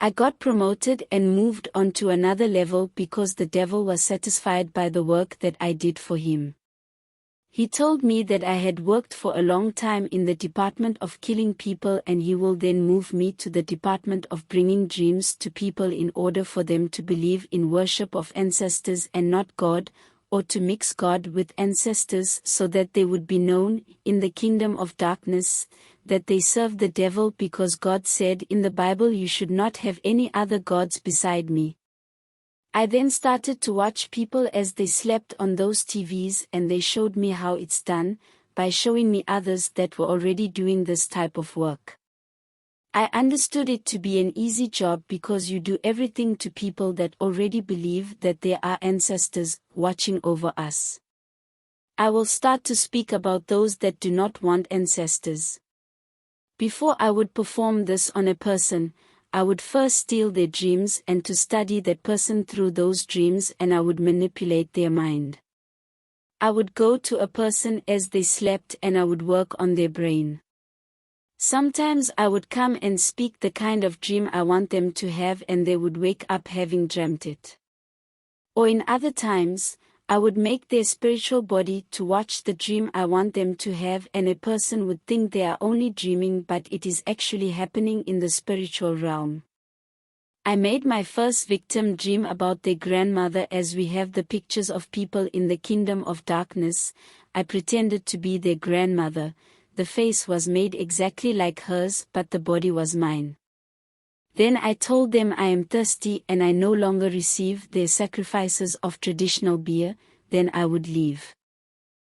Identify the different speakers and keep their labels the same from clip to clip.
Speaker 1: I got promoted and moved on to another level because the devil was satisfied by the work that I did for him. He told me that I had worked for a long time in the department of killing people, and he will then move me to the department of bringing dreams to people in order for them to believe in worship of ancestors and not God, or to mix God with ancestors so that they would be known in the kingdom of darkness that they serve the devil, because God said in the Bible, "You should not have any other gods beside me." I then started to watch people as they slept on those TVs, and they showed me how it's done, by showing me others that were already doing this type of work. I understood it to be an easy job because you do everything to people that already believe that there are ancestors watching over us. I will start to speak about those that do not want ancestors. Before I would perform this on a person, I would first steal their dreams and to study that person through those dreams, and I would manipulate their mind. I would go to a person as they slept and I would work on their brain. Sometimes I would come and speak the kind of dream I want them to have, and they would wake up having dreamt it. Or in other times, I would make their spiritual body to watch the dream I want them to have, and a person would think they are only dreaming, but it is actually happening in the spiritual realm. I made my first victim dream about their grandmother, as we have the pictures of people in the kingdom of darkness. I pretended to be their grandmother. The face was made exactly like hers, but the body was mine. Then I told them I am thirsty and I no longer receive their sacrifices of traditional beer, then I would leave.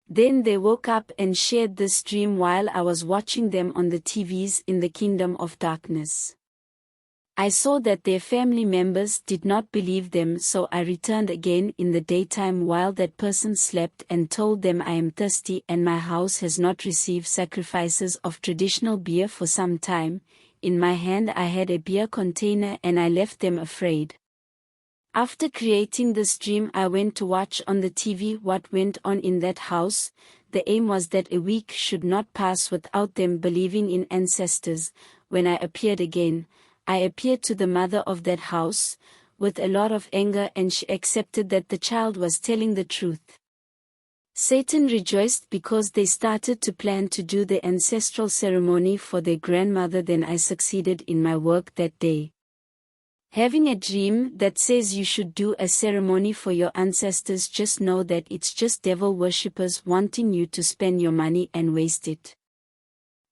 Speaker 1: Then they woke up and shared this dream while I was watching them on the TVs in the kingdom of darkness. I saw that their family members did not believe them, so I returned again in the daytime while that person slept and told them I am thirsty and my house has not received sacrifices of traditional beer for some time. In my hand I had a beer container and I left them afraid. After creating this dream, I went to watch on the TV what went on in that house. The aim was that a week should not pass without them believing in ancestors. When I appeared again, I appeared to the mother of that house, with a lot of anger, and she accepted that the child was telling the truth. Satan rejoiced because they started to plan to do the ancestral ceremony for their grandmother. Then I succeeded in my work that day. Having a dream that says you should do a ceremony for your ancestors, just know that it's just devil worshippers wanting you to spend your money and waste it.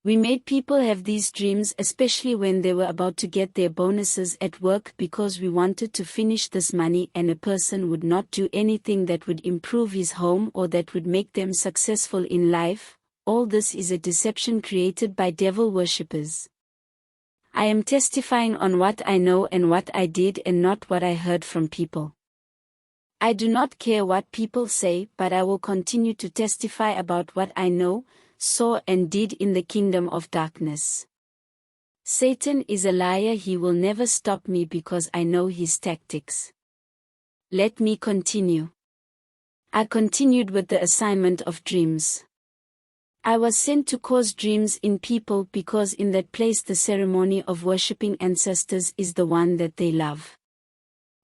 Speaker 1: We made people have these dreams, especially when they were about to get their bonuses at work, because we wanted to finish this money, and a person would not do anything that would improve his home or that would make them successful in life. All this is a deception created by devil worshippers. I am testifying on what I know and what I did, and not what I heard from people. I do not care what people say, but I will continue to testify about what I know, saw and did in the kingdom of darkness. Satan is a liar. He will never stop me because I know his tactics. Let me continue. I continued with the assignment of dreams. I was sent to cause dreams in people because in that place the ceremony of worshipping ancestors is the one that they love.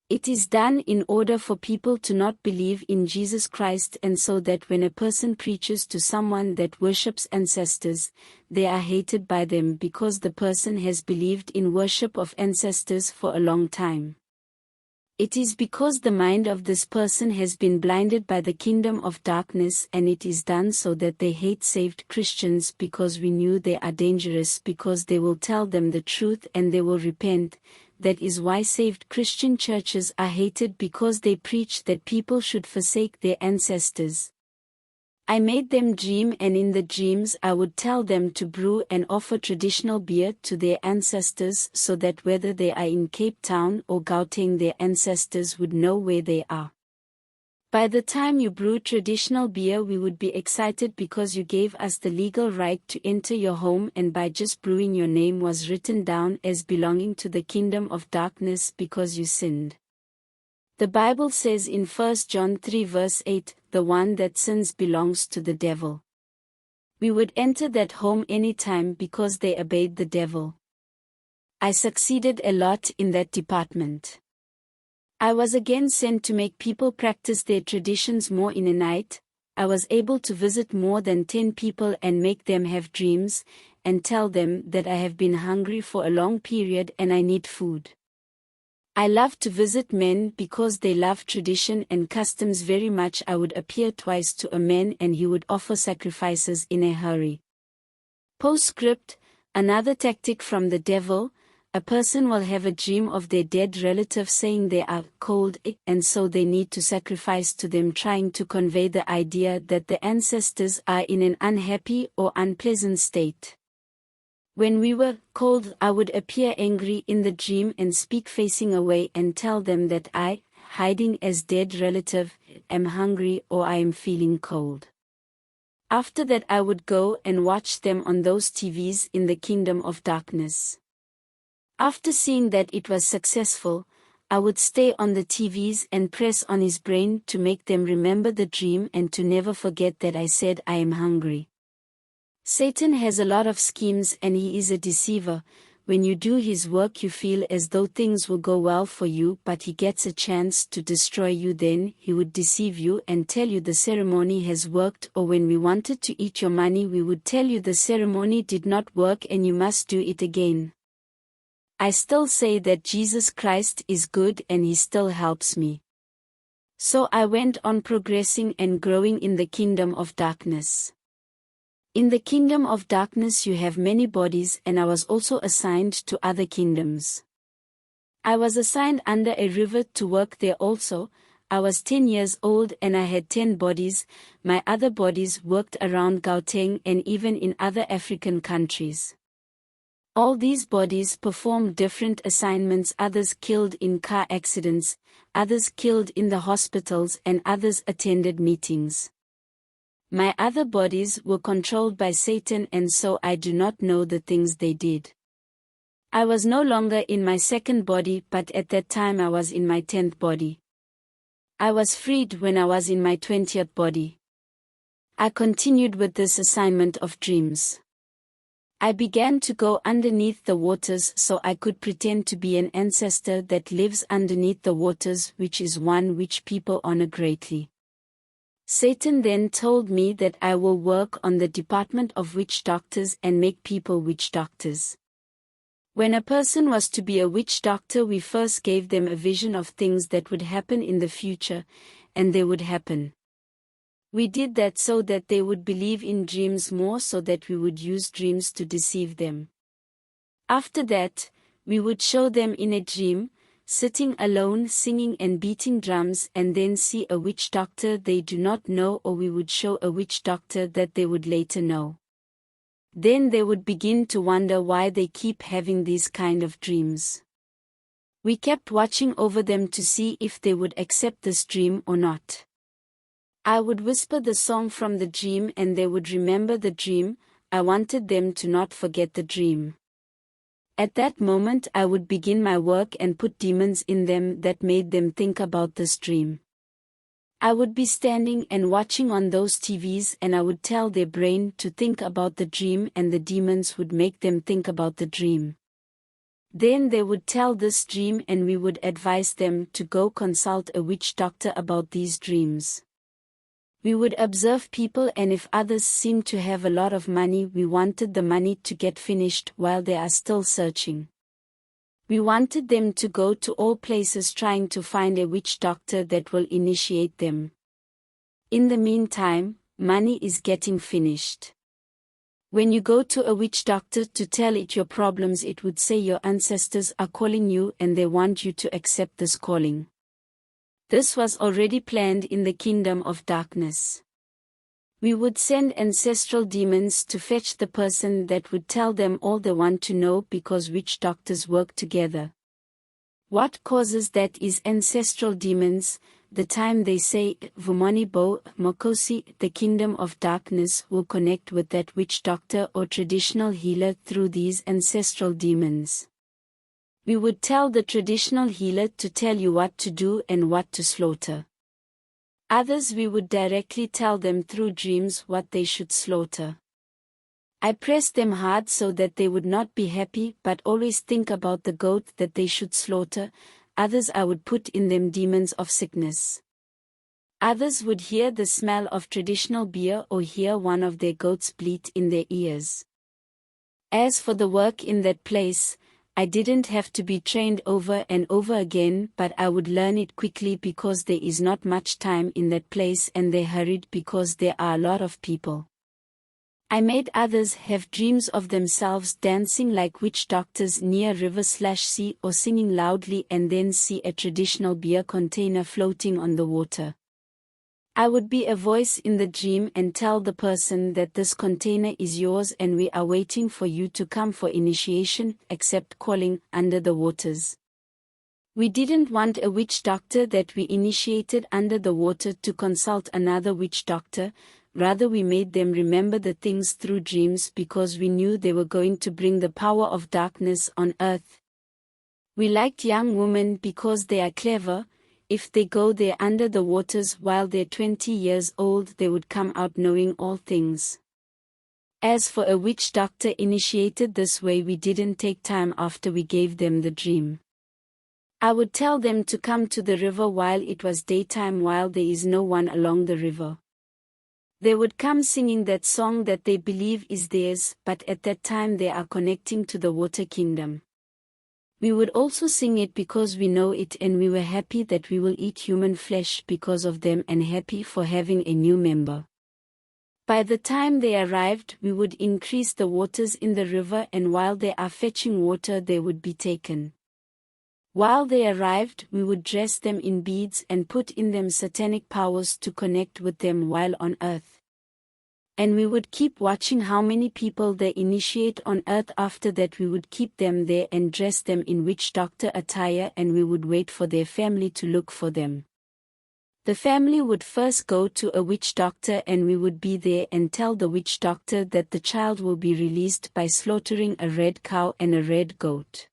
Speaker 1: It is done in order for people to not believe in Jesus Christ, and so that when a person preaches to someone that worships ancestors, they are hated by them because the person has believed in worship of ancestors for a long time. It is because the mind of this person has been blinded by the kingdom of darkness, and it is done so that they hate saved Christians because we knew they are dangerous, because they will tell them the truth and they will repent. That is why saved Christian churches are hated, because they preach that people should forsake their ancestors. I made them dream, and in the dreams I would tell them to brew and offer traditional beer to their ancestors, so that whether they are in Cape Town or Gauteng, their ancestors would know where they are. By the time you brew traditional beer, we would be excited because you gave us the legal right to enter your home, and by just brewing your name was written down as belonging to the kingdom of darkness because you sinned. The Bible says in 1 John 3 verse 8, the one that sins belongs to the devil. We would enter that home anytime because they obeyed the devil. I succeeded a lot in that department. I was again sent to make people practice their traditions more in a night. I was able to visit more than 10 people and make them have dreams, and tell them that I have been hungry for a long period and I need food. I love to visit men because they love tradition and customs very much. I would appear twice to a man and he would offer sacrifices in a hurry. Postscript, another tactic from the devil. A person will have a dream of their dead relative saying they are cold and so they need to sacrifice to them, trying to convey the idea that the ancestors are in an unhappy or unpleasant state. When we were cold, I would appear angry in the dream and speak facing away and tell them that I, hiding as dead relative, am hungry or I am feeling cold. After that I would go and watch them on those TVs in the kingdom of darkness. After seeing that it was successful, I would stay on the TVs and press on his brain to make them remember the dream and to never forget that I said I am hungry. Satan has a lot of schemes and he is a deceiver. When you do his work you feel as though things will go well for you, but he gets a chance to destroy you. Then he would deceive you and tell you the ceremony has worked, or when we wanted to eat your money we would tell you the ceremony did not work and you must do it again. I still say that Jesus Christ is good and he still helps me. So I went on progressing and growing in the kingdom of darkness. In the kingdom of darkness you have many bodies, and I was also assigned to other kingdoms. I was assigned under a river to work there also. I was 10 years old and I had 10 bodies. My other bodies worked around Gauteng and even in other African countries. All these bodies performed different assignments, others killed in car accidents, others killed in the hospitals, and others attended meetings. My other bodies were controlled by Satan, and so I do not know the things they did. I was no longer in my second body, but at that time I was in my 10th body. I was freed when I was in my 20th body. I continued with this assignment of dreams. I began to go underneath the waters so I could pretend to be an ancestor that lives underneath the waters, which is one which people honor greatly. Satan then told me that I will work on the department of witch doctors and make people witch doctors. When a person was to be a witch doctor, we first gave them a vision of things that would happen in the future, and they would happen. We did that so that they would believe in dreams more, so that we would use dreams to deceive them. After that, we would show them in a dream, sitting alone singing and beating drums, and then see a witch doctor they do not know, or we would show a witch doctor that they would later know. Then they would begin to wonder why they keep having these kind of dreams. We kept watching over them to see if they would accept this dream or not. I would whisper the song from the dream and they would remember the dream. I wanted them to not forget the dream. At that moment I would begin my work and put demons in them that made them think about this dream. I would be standing and watching on those TVs and I would tell their brain to think about the dream and the demons would make them think about the dream. Then they would tell this dream and we would advise them to go consult a witch doctor about these dreams. We would observe people, and if others seemed to have a lot of money, we wanted the money to get finished while they are still searching. We wanted them to go to all places trying to find a witch doctor that will initiate them. In the meantime, money is getting finished. When you go to a witch doctor to tell it your problems, it would say your ancestors are calling you and they want you to accept this calling. This was already planned in the kingdom of darkness. We would send ancestral demons to fetch the person that would tell them all they want to know, because witch doctors work together. What causes that is ancestral demons. The time they say, Vumoni Bo, Mokosi, the kingdom of darkness will connect with that witch doctor or traditional healer through these ancestral demons. We would tell the traditional healer to tell you what to do and what to slaughter. Others we would directly tell them through dreams what they should slaughter. I pressed them hard so that they would not be happy but always think about the goat that they should slaughter. Others I would put in them demons of sickness. Others would hear the smell of traditional beer or hear one of their goats bleat in their ears. As for the work in that place, I didn't have to be trained over and over again, but I would learn it quickly because there is not much time in that place and they hurried because there are a lot of people. I made others have dreams of themselves dancing like witch doctors near river/sea or singing loudly and then see a traditional beer container floating on the water. I would be a voice in the dream and tell the person that this container is yours and we are waiting for you to come for initiation, except calling under the waters. We didn't want a witch doctor that we initiated under the water to consult another witch doctor, rather we made them remember the things through dreams because we knew they were going to bring the power of darkness on earth. We liked young women because they are clever. If they go there under the waters while they're 20 years old, they would come out knowing all things. As for a witch doctor initiated this way, we didn't take time after we gave them the dream. I would tell them to come to the river while it was daytime while there is no one along the river. They would come singing that song that they believe is theirs, but at that time they are connecting to the water kingdom. We would also sing it because we know it and we were happy that we will eat human flesh because of them and happy for having a new member. By the time they arrived, we would increase the waters in the river and while they are fetching water they would be taken. While they arrived, we would dress them in beads and put in them satanic powers to connect with them while on earth. And we would keep watching how many people they initiate on earth. After that we would keep them there and dress them in witch doctor attire and we would wait for their family to look for them. The family would first go to a witch doctor and we would be there and tell the witch doctor that the child will be released by slaughtering a red cow and a red goat.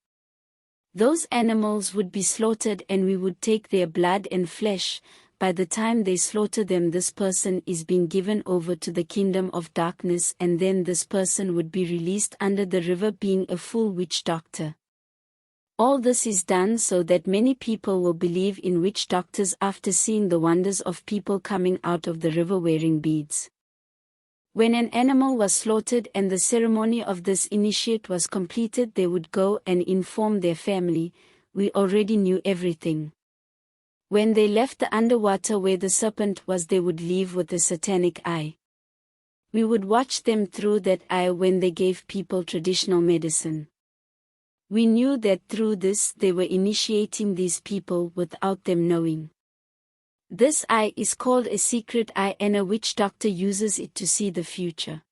Speaker 1: Those animals would be slaughtered and we would take their blood and flesh. By the time they slaughter them, this person is being given over to the kingdom of darkness and then this person would be released under the river being a full witch doctor. All this is done so that many people will believe in witch doctors after seeing the wonders of people coming out of the river wearing beads. When an animal was slaughtered and the ceremony of this initiate was completed, they would go and inform their family. We already knew everything. When they left the underwater where the serpent was, they would leave with a satanic eye. We would watch them through that eye when they gave people traditional medicine. We knew that through this they were initiating these people without them knowing. This eye is called a secret eye and a witch doctor uses it to see the future.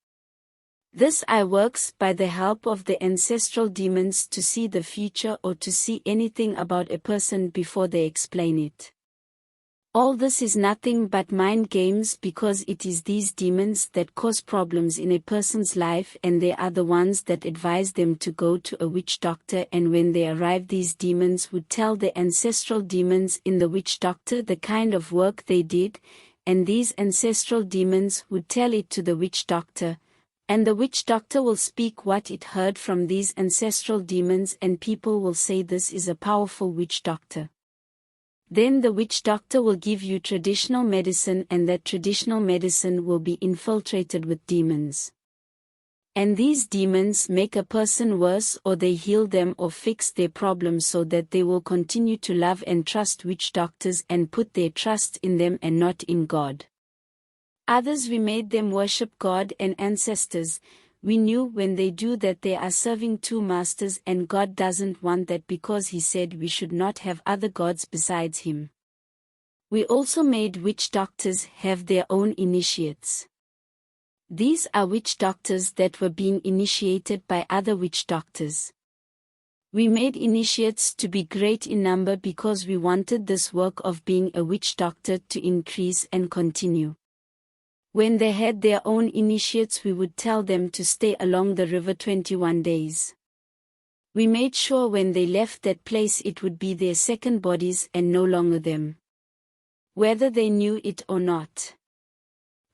Speaker 1: This eye works by the help of the ancestral demons to see the future or to see anything about a person before they explain it. All this is nothing but mind games because it is these demons that cause problems in a person's life and they are the ones that advise them to go to a witch doctor, and when they arrive these demons would tell the ancestral demons in the witch doctor the kind of work they did, and these ancestral demons would tell it to the witch doctor. And the witch doctor will speak what it heard from these ancestral demons and people will say this is a powerful witch doctor. Then the witch doctor will give you traditional medicine and that traditional medicine will be infiltrated with demons. And these demons make a person worse or they heal them or fix their problems so that they will continue to love and trust witch doctors and put their trust in them and not in God. Others we made them worship God and ancestors. We knew when they do that they are serving two masters and God doesn't want that because He said we should not have other gods besides Him. We also made witch doctors have their own initiates. These are witch doctors that were being initiated by other witch doctors. We made initiates to be great in number because we wanted this work of being a witch doctor to increase and continue. When they had their own initiates, we would tell them to stay along the river 21 days. We made sure when they left that place it would be their second bodies and no longer them. Whether they knew it or not.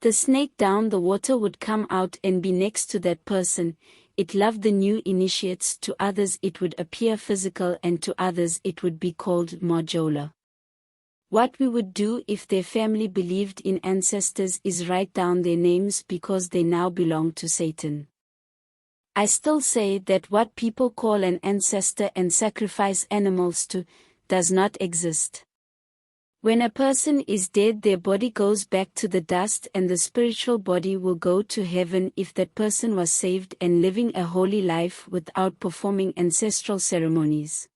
Speaker 1: The snake down the water would come out and be next to that person. It loved the new initiates. To others it would appear physical, and to others it would be called modular. What we would do if their family believed in ancestors is write down their names because they now belong to Satan. I still say that what people call an ancestor and sacrifice animals to does not exist. When a person is dead, their body goes back to the dust and the spiritual body will go to heaven if that person was saved and living a holy life without performing ancestral ceremonies.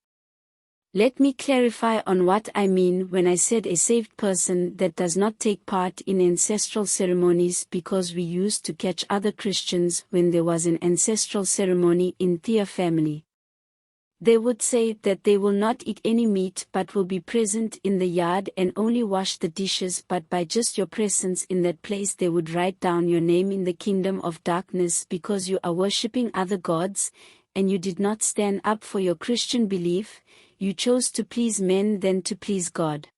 Speaker 1: Let me clarify on what I mean when I said a saved person that does not take part in ancestral ceremonies, because we used to catch other Christians when there was an ancestral ceremony in their family. They would say that they will not eat any meat but will be present in the yard and only wash the dishes, but by just your presence in that place they would write down your name in the kingdom of darkness because you are worshipping other gods, and you did not stand up for your Christian belief. You chose to please men than to please God.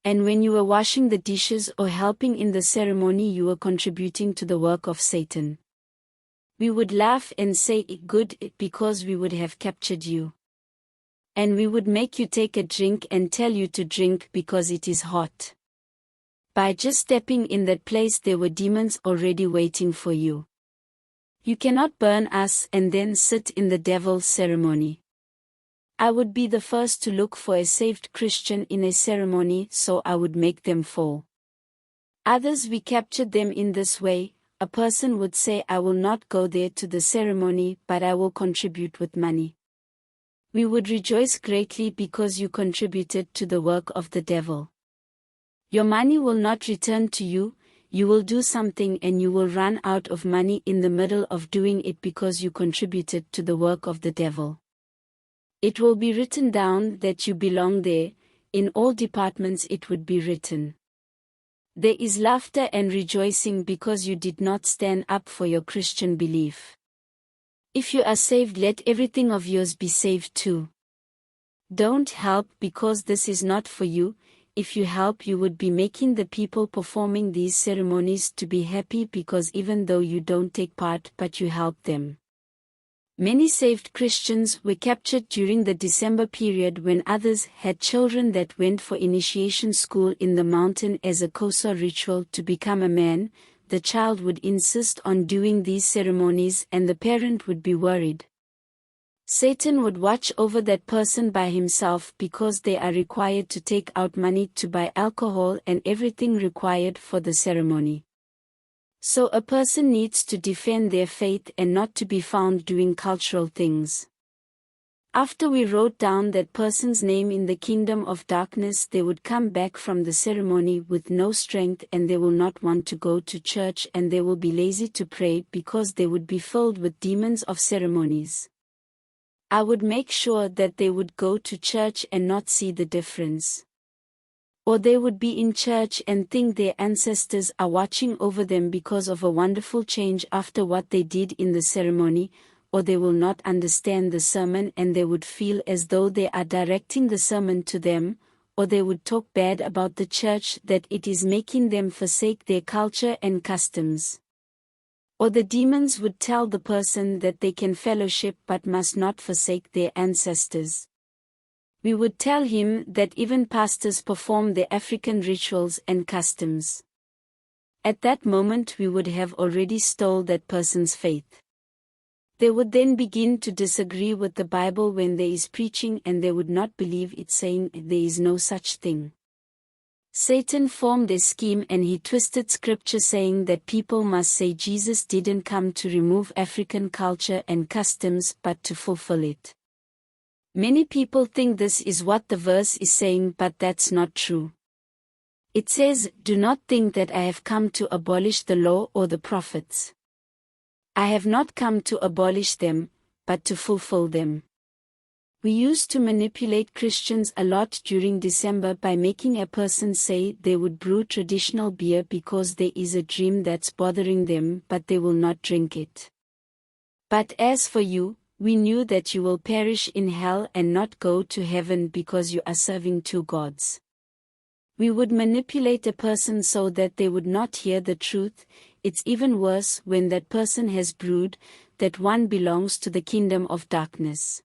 Speaker 1: And when you were washing the dishes or helping in the ceremony, you were contributing to the work of Satan. We would laugh and say good because we would have captured you. And we would make you take a drink and tell you to drink because it is hot. By just stepping in that place there were demons already waiting for you. You cannot burn us and then sit in the devil's ceremony. I would be the first to look for a saved Christian in a ceremony, so I would make them fall. Others we captured them in this way. A person would say, I will not go there to the ceremony, but I will contribute with money. We would rejoice greatly because you contributed to the work of the devil. Your money will not return to you. You will do something and you will run out of money in the middle of doing it because you contributed to the work of the devil. It will be written down that you belong there. In all departments it would be written. There is laughter and rejoicing because you did not stand up for your Christian belief. If you are saved, let everything of yours be saved too. Don't help because this is not for you. If you help, you would be making the people performing these ceremonies to be happy because even though you don't take part, but you help them. Many saved Christians were captured during the December period when others had children that went for initiation school in the mountain as a Kosa ritual to become a man. The child would insist on doing these ceremonies and the parent would be worried. Satan would watch over that person by himself because they are required to take out money to buy alcohol and everything required for the ceremony. So a person needs to defend their faith and not to be found doing cultural things. After we wrote down that person's name in the kingdom of darkness, they would come back from the ceremony with no strength and they will not want to go to church and they will be lazy to pray because they would be filled with demons of ceremonies. I would make sure that they would go to church and not see the difference. Or they would be in church and think their ancestors are watching over them because of a wonderful change after what they did in the ceremony, or they will not understand the sermon and they would feel as though they are directing the sermon to them, or they would talk bad about the church that it is making them forsake their culture and customs. Or the demons would tell the person that they can fellowship but must not forsake their ancestors. We would tell him that even pastors perform their African rituals and customs. At that moment we would have already stole that person's faith. They would then begin to disagree with the Bible when there is preaching and they would not believe it, saying there is no such thing. Satan formed a scheme and he twisted scripture saying that people must say Jesus didn't come to remove African culture and customs but to fulfill it. Many people think this is what the verse is saying, but that's not true. It says, "Do not think that I have come to abolish the law or the prophets. I have not come to abolish them, but to fulfill them." We used to manipulate Christians a lot during December by making a person say they would brew traditional beer because there is a dream that's bothering them, but they will not drink it. But as for you, we knew that you will perish in hell and not go to heaven because you are serving two gods. We would manipulate a person so that they would not hear the truth. It's even worse when that person has brood that one belongs to the kingdom of darkness.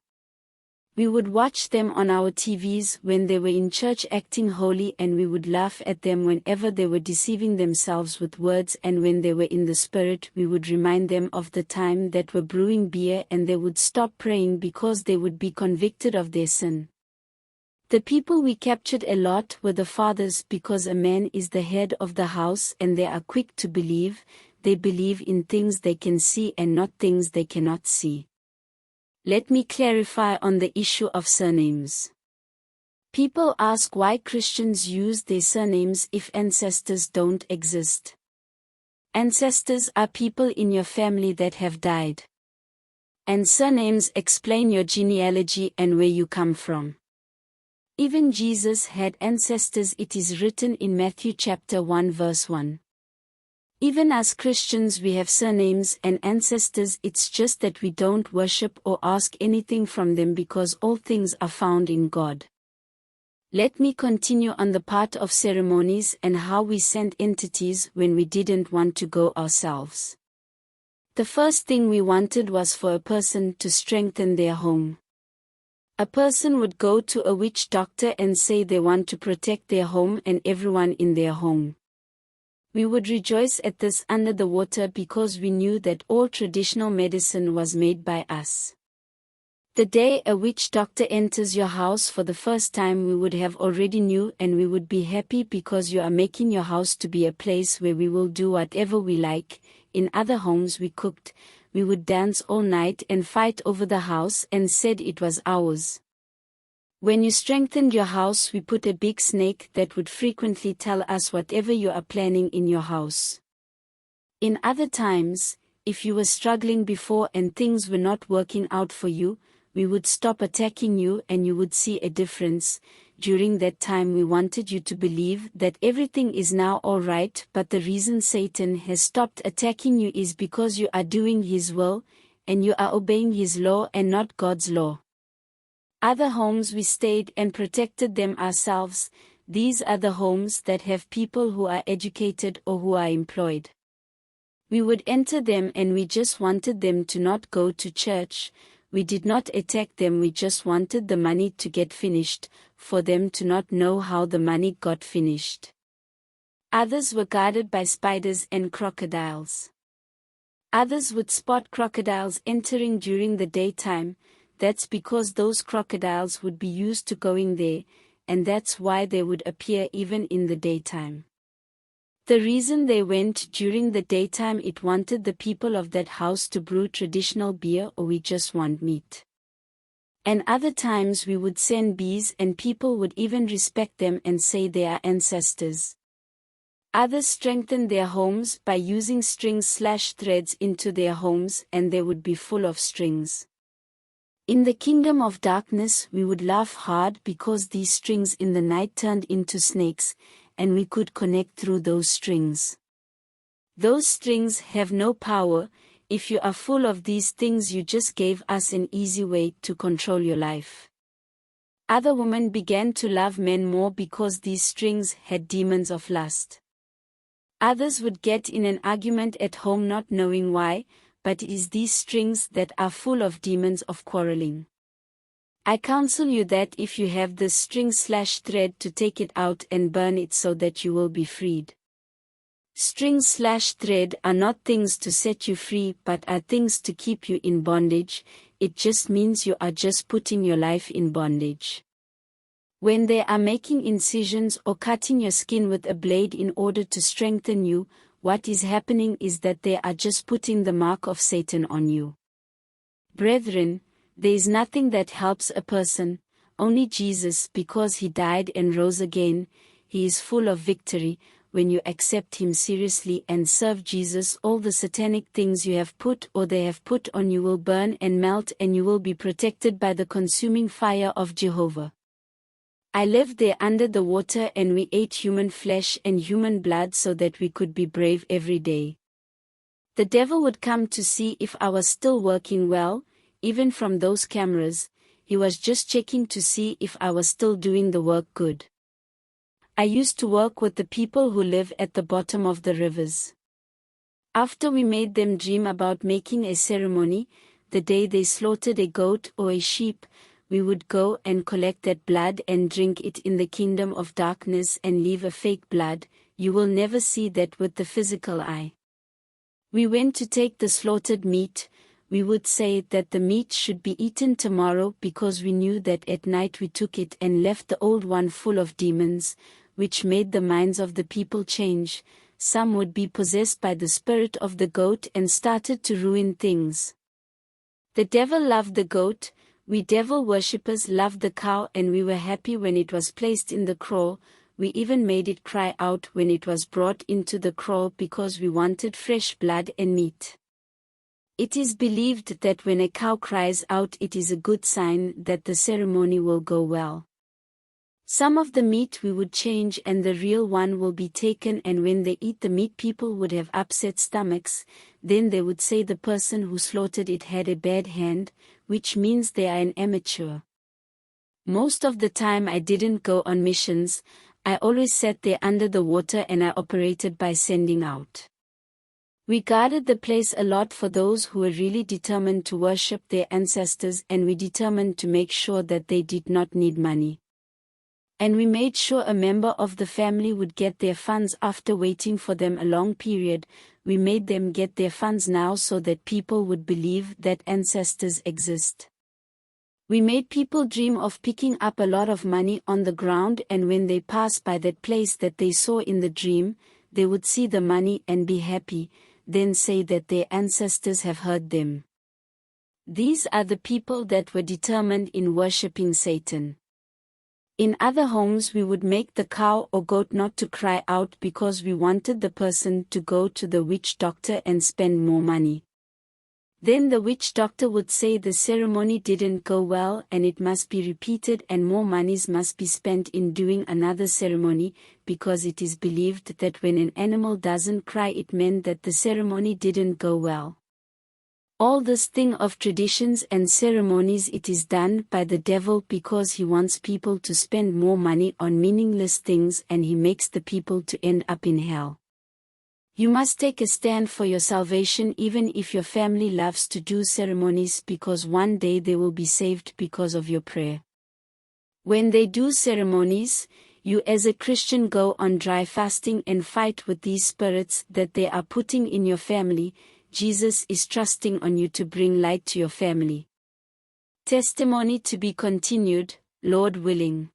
Speaker 1: We would watch them on our TVs when they were in church acting holy, and we would laugh at them whenever they were deceiving themselves with words, and when they were in the spirit we would remind them of the time that were brewing beer, and they would stop praying because they would be convicted of their sin. The people we captured a lot were the fathers, because a man is the head of the house and they are quick to believe. They believe in things they can see and not things they cannot see. Let me clarify on the issue of surnames. People ask why Christians use their surnames if ancestors don't exist. Ancestors are people in your family that have died. And surnames explain your genealogy and where you come from. Even Jesus had ancestors. It is written in Matthew chapter 1 verse 1. Even as Christians we have surnames and ancestors. It's just that we don't worship or ask anything from them because all things are found in God. Let me continue on the part of ceremonies and how we sent entities when we didn't want to go ourselves. The first thing we wanted was for a person to strengthen their home. A person would go to a witch doctor and say they want to protect their home and everyone in their home. We would rejoice at this under the water because we knew that all traditional medicine was made by us. The day a witch doctor enters your house for the first time we would have already knew, and we would be happy because you are making your house to be a place where we will do whatever we like. In other homes we cooked, we would dance all night and fight over the house and said it was ours. When you strengthened your house we put a big snake that would frequently tell us whatever you are planning in your house. In other times, if you were struggling before and things were not working out for you, we would stop attacking you and you would see a difference. During that time we wanted you to believe that everything is now alright, but the reason Satan has stopped attacking you is because you are doing his will, and you are obeying his law and not God's law. Other homes we stayed and protected them ourselves. These are the homes that have people who are educated or who are employed. We would enter them and we just wanted them to not go to church. We did not attack them, we just wanted the money to get finished, for them to not know how the money got finished. Others were guarded by spiders and crocodiles. Others would spot crocodiles entering during the daytime. That's because those crocodiles would be used to going there, and that's why they would appear even in the daytime. The reason they went during the daytime, it wanted the people of that house to brew traditional beer, or we just want meat. And other times we would send bees and people would even respect them and say they are ancestors. Others strengthened their homes by using strings/threads into their homes, and they would be full of strings. In the kingdom of darkness we would laugh hard because these strings in the night turned into snakes, and we could connect through those strings. Those strings have no power. If you are full of these things you just gave us an easy way to control your life. Other women began to love men more because these strings had demons of lust. Others would get in an argument at home not knowing why, but it is these strings that are full of demons of quarreling. I counsel you that if you have this string/thread to take it out and burn it so that you will be freed. String/thread are not things to set you free but are things to keep you in bondage. It just means you are just putting your life in bondage. When they are making incisions or cutting your skin with a blade in order to strengthen you, what is happening is that they are just putting the mark of Satan on you. Brethren, there is nothing that helps a person, only Jesus, because he died and rose again. He is full of victory. When you accept him seriously and serve Jesus, all the satanic things you have put or they have put on you will burn and melt, and you will be protected by the consuming fire of Jehovah. I lived there under the water and we ate human flesh and human blood so that we could be brave every day. The devil would come to see if I was still working well, even from those cameras. He was just checking to see if I was still doing the work good. I used to work with the people who live at the bottom of the rivers. After we made them dream about making a ceremony, the day they slaughtered a goat or a sheep, we would go and collect that blood and drink it in the kingdom of darkness and leave a fake blood. You will never see that with the physical eye. We went to take the slaughtered meat. We would say that the meat should be eaten tomorrow because we knew that at night we took it and left the old one full of demons, which made the minds of the people change. Some would be possessed by the spirit of the goat and started to ruin things. The devil loved the goat, we devil worshippers loved the cow, and we were happy when it was placed in the kraal. We even made it cry out when it was brought into the kraal because we wanted fresh blood and meat. It is believed that when a cow cries out, it is a good sign that the ceremony will go well. Some of the meat we would change and the real one will be taken, and when they eat the meat people would have upset stomachs. Then they would say the person who slaughtered it had a bad hand, which means they are an amateur. Most of the time I didn't go on missions, I always sat there under the water and I operated by sending out. We guarded the place a lot for those who were really determined to worship their ancestors, and we determined to make sure that they did not need money. And we made sure a member of the family would get their funds after waiting for them a long period. We made them get their funds now so that people would believe that ancestors exist. We made people dream of picking up a lot of money on the ground, and when they passed by that place that they saw in the dream, they would see the money and be happy, then say that their ancestors have heard them. These are the people that were determined in worshipping Satan. In other homes we would make the cow or goat not to cry out because we wanted the person to go to the witch doctor and spend more money. Then the witch doctor would say the ceremony didn't go well and it must be repeated and more monies must be spent in doing another ceremony, because it is believed that when an animal doesn't cry it meant that the ceremony didn't go well. All this thing of traditions and ceremonies, it is done by the devil because he wants people to spend more money on meaningless things, and he makes the people to end up in hell. You must take a stand for your salvation even if your family loves to do ceremonies, because one day they will be saved because of your prayer. When they do ceremonies, you as a Christian go on dry fasting and fight with these spirits that they are putting in your family. Jesus is trusting on you to bring light to your family. Testimony to be continued, Lord willing.